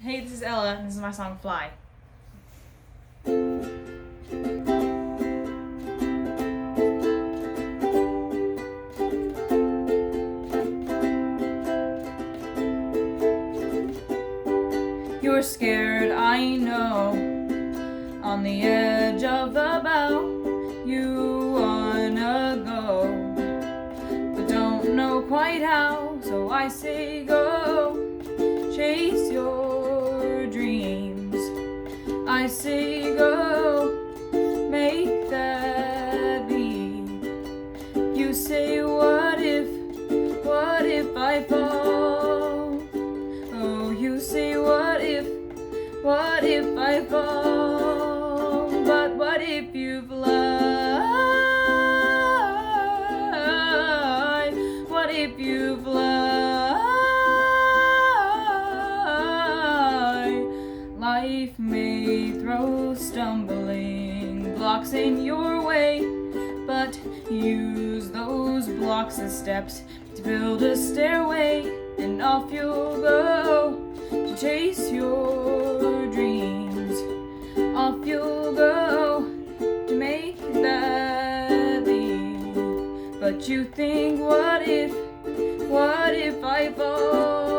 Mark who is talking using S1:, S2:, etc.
S1: Hey, this is Ella, and this is my song Fly. You're scared, I know, on the edge of the bow. You wanna go, but don't know quite how. So I say go, chase your dreams. I say go, make that leap. You say what if I fall? Oh, you say what if I fall? But what if you fly? What if you fly? Life may throw stumbling blocks in your way, but use those blocks as steps to build a stairway, and off you'll go to chase your dreams. Off you'll go to make that leap. But you think, what if I fall?